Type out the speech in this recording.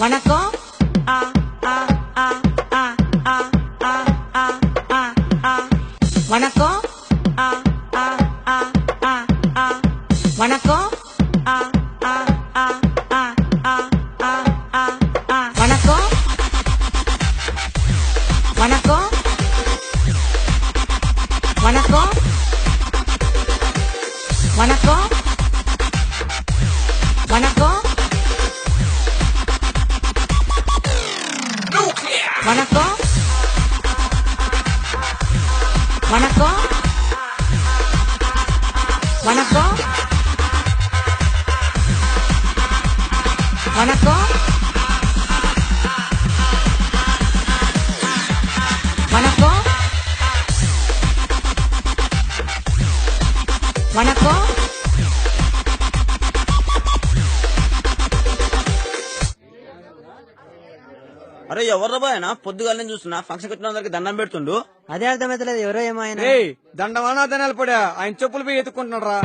வணக்கம் ஆ ஆ ஆ ஆ ஆ ஆ ஆ ஆ ஆ வணக்கம் ஆ ஆ ஆ ஆ ஆ வணக்கம் ஆ ஆ ஆ ஆ ஆ ஆ ஆ ஆ வணக்கம் வணக்கம் வணக்கம் வணக்கம் வணக்கம் வணக்கம் வணக்கம் வணக்கம் வணக்கம் வணக்கம் வணக்கம் అరే ఎవర్రా బాయన పొద్దుగాలని చూస్తున్నా ఫంక్షన్ వచ్చిన అందరికి దండం పెడుతుండు. అదే అర్థమైతలేదు ఎవరో ఏమో ఆయన. దండవానా ధనాలు పడా ఆయన చెప్పులు పోయి ఎత్తుకుంటున్నాడు రా.